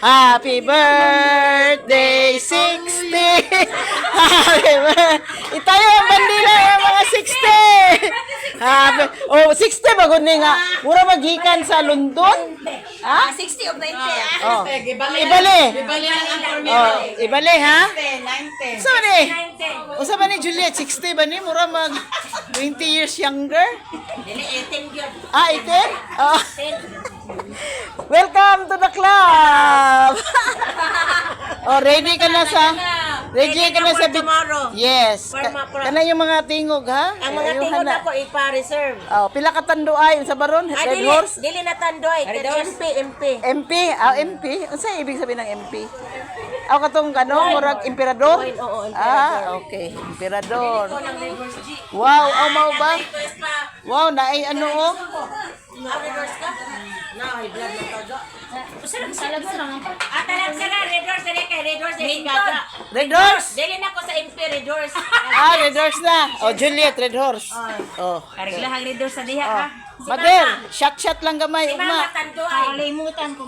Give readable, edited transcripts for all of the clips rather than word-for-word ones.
Happy birthday, 60! Happy birthday! Itayo ang bandila yung mga 60! Happy... Oh, 60 ba guni nga? Mura maghikan sa London? Ha? 60 of 90. Oh. Ibali. Oh, ibali ha? 90. Usa ba ni? Usa ba ni Juliet? 60 ba ni? Mura mag 20 years younger? Dili 18 yun. Ah, 18? Oh. Welcome to the club! Oh, ready ka na sa... Ready ka na sa... Tomorrow. Yes. Kana yung mga tingog, ha? Ang mga Ayuhan tingod na. ako ipa-reserve. Oh, pila ka tanduay sa baron? Red Dili, horse? dili na tandoy. MP. MP? Ah, MP? Ano sa ibig sabihin ng MP? Ako katong ano, murag emperador? Oo, Ah, okay. Emperador. Wow, oh, mau ba? Wow, naay ano oh? Reverse ka? No, blood na taga. Salag sa lang. Talag sila, red doors dili kay red doors dili gaga. Red horse? Dili na ko sa MP red doors. Ah, red horse na. Oh, Juliet, red horse. Oh. Kareglahang red doors sa diha Oh. ha. Mader, shot lang gamay, Si ugma. Mama tandoy. Kalimutan ko.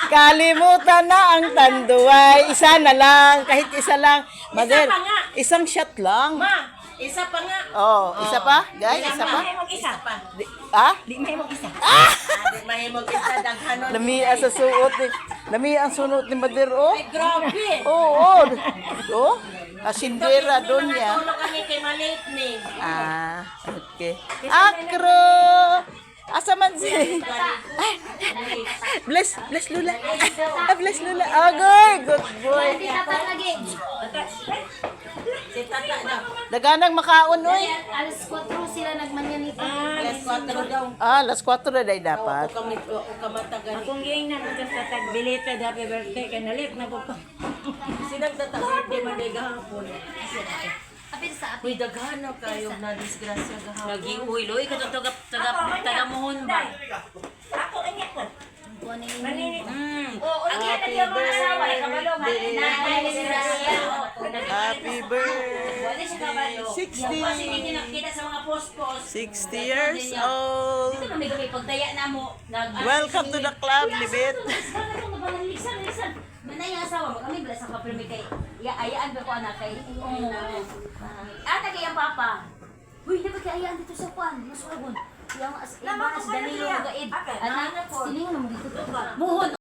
Kalimutan na ang tanduay. Isa na lang, kahit isa lang. Mader, Isa pa nga. isang shot lang. Ma, isa pa nga. Oh, isa pa? Guys, isa pa? Isa pa. Ah? Di may mag-isa. Di mahimog isa daghanon. Lamia sa suot ni. Lamia ang sunot ni Mader, oh. Grabe. Oo, oh. Asindera doon niya. Tulog kami kay Maliit ni. Ah, okay. Akro! Asa man si... Ay, bless Lula. Ah, bless Lula. Agoy, good boy. Si Tata daw. Daganang makaon, oy. Alas 4 sila nagmanyanita. Alas 4 daw. Ah, last 4 na day dapat. Kami kamatagan. Kung giing na bukas sa tagbilita happy birthday kay nalit na po. Sinang Tata birthday man day gahapon. Apil sa apil. Uy, daghana kayo na disgrasya gahapon. Nag-iuwi, loy, katong taga-muhon ba? Ako anya ko. Happy birthday. 60 years old. Welcome to the club, Libet. Manay asawa mo kami bala sa papel kay ayaan ba ko anak kay ata kay ang papa. Huy, dapat kay ayaan dito sa kwan, mas ulagon. Yang mas Danilo gaid. Anak, silingan mo dito. Muhon